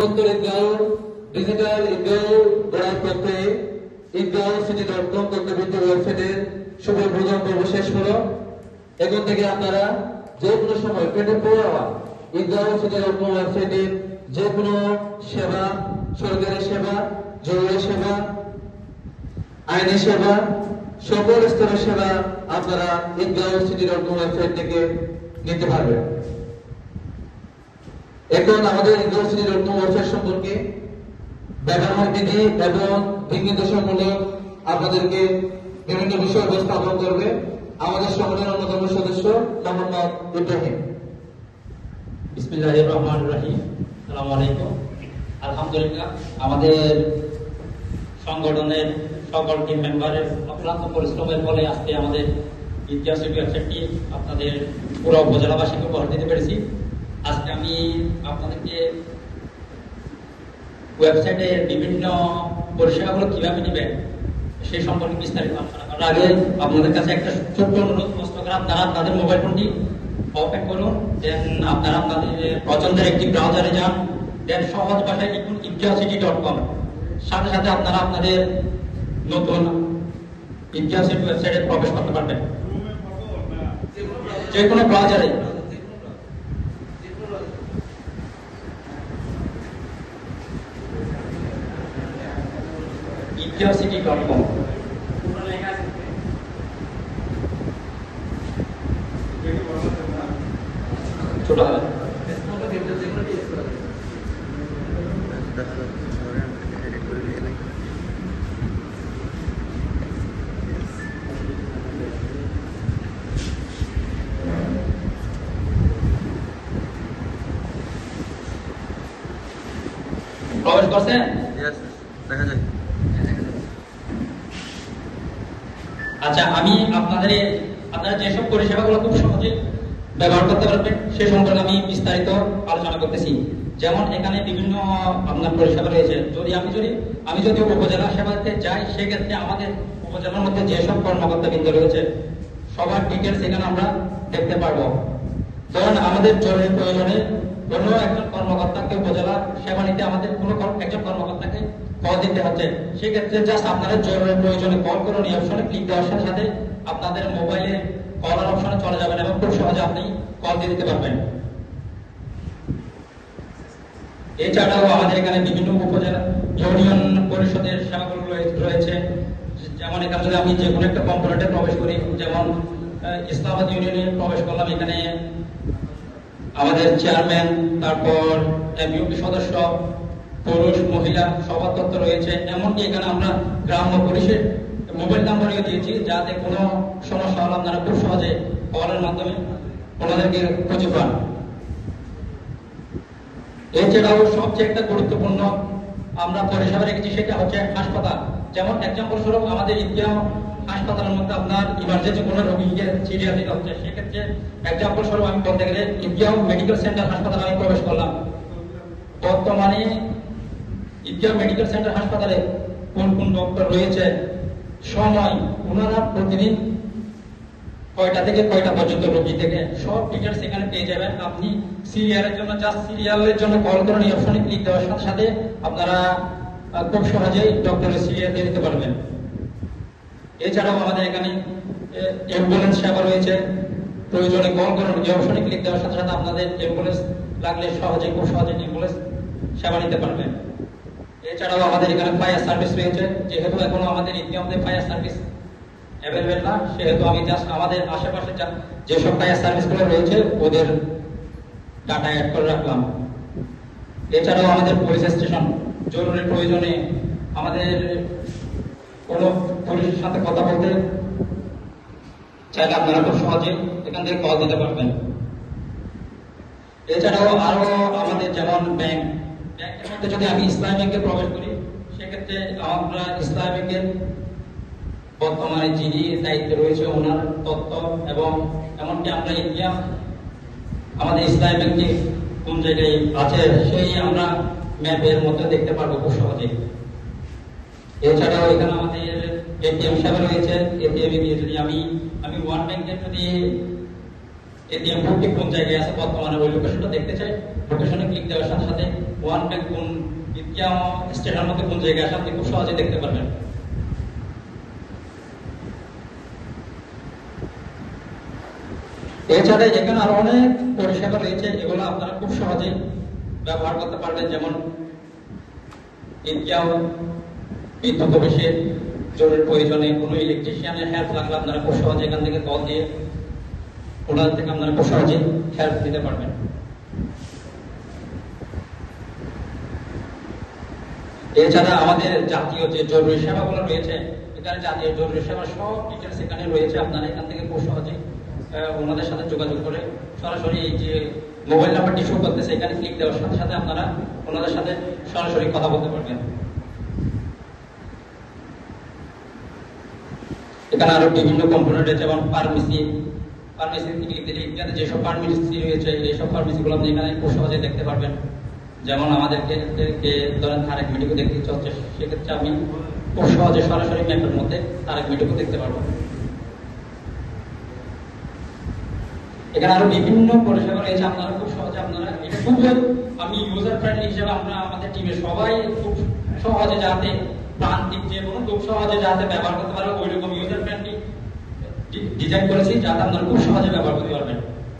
Digital ঈদগাহ গড়ার পক্ষে ঈদগাহ.city.com তথ্যভিত্তিক ওয়েবসাইটের শুভ ভোজন পর্ব শেষ হলো। এখন থেকে আপনারা যে কোনো সময় 24 আওয়ার ঈদগাহ.city.com ওয়েবসাইটের যে কোনো সেবা, সরকারি সেবা, জরুরি সেবা, আইনি সেবা, সকল স্তরের সেবা আপনারা ঈদগাহ.city.com ওয়েবসাইট থেকে নিতে পারবেন। এখন আমাদের ঈদগাহ.city.com ওয়েবসাইট সম্পর্কে ব্যবহার বিধি এবং দিক নির্দেশনামূলক আপনাদেরকে বিভিন্ন বিষয় উপস্থাপন করবে আমাদের সংগঠনের অন্যতম সদস্য মোহাম্মদ ইব্রাহিম। বিসমিল্লাহির রহমানির রহিম। আসসালামু আলাইকুম। আলহামদুলিল্লাহ, আমাদের সংগঠনের সকল টিম মেম্বারের অক্লান্ত পরিশ্রমের ফলে আজকে আমাদের ঈদগাহ.city ওয়েবসাইটটি আপনাদের পুরো উপজেলাবাসীকে উপহার দিতে পেরেছি। আজকে আমি আপনাদেরকে ওয়েবসাইটের বিভিন্ন পরিষেবাগুলো কিভাবে নেবেন সেই সম্পর্কে বিস্তারিত আলোচনা করার আগে আপনাদের কাছে একটা ছোট্ট অনুরোধ প্রশ্ন করে আপনারা আপনাদের মোবাইল ফোনটি ওপেন করুন, দেন আপনারা আপনাদের পছন্দের একটি ব্রাউজারে যান, দেন সহজ ভাষায় লিখুন ঈদগাহ.city.com। সাথে সাথে আপনারা আপনাদের নতুন ঈদগাহ.city ওয়েবসাইটে প্রবেশ করতে পারবেন যে কোনো ব্রাউজারে। ঈদগাহ.city.com ছোট হবে। প্রবেশ করছেন? দেখা যায়। আচ্ছা, আমি আপনারা যেসব পরিষেবাগুলো খুব সহজে ব্যবহার করতে পারবেন সে সম্পর্কে আমি বিস্তারিত আলোচনা করতেছি। যেমন এখানে বিভিন্ন আপনার পরিষেবা রয়েছে। আমি যদি উপজেলা সেবাতে যাই, সেক্ষেত্রে আমাদের উপজেলার মধ্যে যেসব কর্মকর্তাবৃন্দ রয়েছে সবার ডিটেলস এখানে আমরা দেখতে পারবো। ধরুন আমাদের জরুরি প্রয়োজনে কোনো একজন কর্মকর্তাকে উপজেলা সেবা নিতে আমাদের কোনো একজন কর্মকর্তাকে কল দিতে হচ্ছে, সেক্ষেত্রে জাস্ট আপনাদের জরুরি প্রয়োজনে কল করুন। এই অপশনে ক্লিক দেওয়ার সাথে সাথে আপনাদের মোবাইলে কলার অপশনে চলে যাবেন এবং খুব সহজে আপনি কল দিয়ে দিতে পারবেন। এছাড়াও আমাদের এখানে বিভিন্ন উপজেলা ইউনিয়ন পরিষদের সেবাগুলো রয়েছে। যেমন এখানে যদি আমি যে কোনো একটা কম্পোনেন্টে প্রবেশ করি, যেমন ইসলামাবাদ ইউনিয়নে প্রবেশ করলাম, এখানে আমাদের চেয়ারম্যান, তারপর এমইউপি সদস্য, পুরুষ মহিলা সবার তথ্য রয়েছে। এমনকি এখানে আমরা গ্রাম্য পুলিশের মোবাইল নাম্বারও দিয়েছি, যাতে কোনো সমস্যা হলে আপনারা খুব সহজে কলের মাধ্যমে ওনাদেরকে খুঁজে পান। এছাড়াও সবচেয়ে একটা গুরুত্বপূর্ণ আমরা পরিষেবা রেখেছি, সেটা হচ্ছে হাসপাতাল। যেমন এক্সাম্পল স্বরূপ আমাদের ঈদগাহ হাসপাতালের মধ্যে আপনার ইমার্জেন্সি কোনো রোগীকে সিরিয়াস দিতে হচ্ছে, সেক্ষেত্রে এক্সাম্পল স্বরূপ আমি বলতে গেলে ঈদগাহ মেডিকেল সেন্টার হাসপাতালে আমি প্রবেশ করলাম। বর্তমানে ঈদগাহ মেডিকেল সেন্টার হাসপাতালে কোন কোন ডক্টর রয়েছে, সময়, ওনারা প্রতিদিন কয়টা থেকে কয়টা পর্যন্ত রোগী থেকে সব ডিটেলস এখানে পেয়ে যাবেন। আপনি সিরিয়ালের জন্য কল করুন, এই অপশনে ক্লিক দেওয়ার সাথে সাথে আপনারা খুব সহজেই ডক্টরের সিরিয়াল দিয়ে দিতে পারবেন। এছাড়াও আমাদের এখানে অ্যাম্বুলেন্স সেবা রয়েছে। প্রয়োজনে কল করুন, এই অপশনে ক্লিক দেওয়ার সাথে সাথে আপনাদের অ্যাম্বুলেন্স লাগলে খুব সহজে অ্যাম্বুলেন্স সেবা নিতে পারবেন। এছাড়াও আমাদের এখানে ফায়ার সার্ভিস রয়েছে। যেহেতু এখনো আমাদের ঈদগাহে ফায়ার সার্ভিস অ্যাভেলেবেল না, সেহেতু আমি জাস্ট আমাদের আশেপাশে যেসব ফায়ার সার্ভিসগুলো রয়েছে ওদের ডাটা অ্যাড করে রাখলাম। এছাড়াও আমাদের পুলিশ স্টেশন, জরুরি প্রয়োজনে আমাদের কোনো পুলিশের সাথে কথা বলতে চাইলে আপনারা খুব সহজে এখান থেকে কল দিতে পারবেন। এছাড়াও আরো আমাদের যেমন ব্যাংকের মধ্যে যদি আমি ইসলামী ব্যাংকে প্রবেশ করি, সেক্ষেত্রে আমরা ইসলামী ব্যাংকের বর্তমানে যিনি দায়িত্বে রয়েছে ওনার তথ্য এবং এমনকি আমরা ঈদগাহ আমাদের ইসলামী ব্যাংকে কোন জায়গায় আছে সেই আমরা ম্যাপের মধ্যে দেখতে পারবো খুব সহজে। এছাড়াও এখানে আমাদের এটিএম সেবা রয়েছে। এটিএম এ গিয়ে যদি আমি ওয়ান ব্যাংকের যদি এটিএম বুকটি কোন জায়গায় আছে বর্তমানে ওই লোকেশনটা দেখতে চাই, লোকেশনে ক্লিক দেওয়ার সাথে সাথে ওয়ান ব্যাংক কোন ইতিহাস স্টেশনের মধ্যে কোন জায়গায় আছে আপনি খুব সহজে দেখতে পারবেন। এছাড়া এখানে আরো অনেক পরিষেবা রয়েছে, এগুলো আপনারা খুব সহজে ব্যবহার করতে পারবেন। যেমন ইতিহাস বিদ্যুৎ অফিসের জরুরি প্রয়োজনে কোনো ইলেকট্রিশিয়ানের হেল্প লাগলে আপনারা খুব সহজে এখান থেকে কল দিয়ে ওনার থেকে আপনারা খুব সহজে হেল্প দিতে পারবেন। এছাড়া আমাদের জাতীয় যে জরুরি সেবাগুলো রয়েছে, এখানে জাতীয় জরুরি সেবা সব ডিটেলস এখানে রয়েছে। আপনারা এখান থেকে খুব সহজে ওনাদের সাথে যোগাযোগ করে সরাসরি এই যে মোবাইল নাম্বারটি শো করতেছে এখানে ক্লিক দেওয়ার সাথে সাথে আপনারা ওনাদের সাথে সরাসরি কথা বলতে পারবেন। এখানে আরো বিভিন্ন কম্পোনেন্ট রয়েছে, যেমন ফার্মেসি ক্লিক দিলে ইত্যাদি যেসব ফার্মেসি রয়েছে এইসব ফার্মেসিগুলো আপনি এখানে খুব সহজে দেখতে পারবেন। যেমন আমাদেরকে ধরেন তারেক মেডিকো দেখতে চলছে, সেক্ষেত্রে আমি খুব সহজে সরাসরি ম্যাপের মধ্যে তারেক মেডিকো দেখতে পারবো। এখানে আরো বিভিন্ন পরিষেবা রয়েছে, আপনারা খুব সহজে আপনারা এটা শুধু আমি ইউজার ফ্রেন্ডলি হিসেবে আমরা আমাদের টিমের সবাই খুব সহজে যাতে প্রান্তিক যে কোনো খুব সহজে যাতে ব্যবহার করতে পারে ওই রকম ইউজার ফ্রেন্ডলি ডিজাইন করেছি যাতে আপনারা খুব সহজে ব্যবহার করতে পারবেন।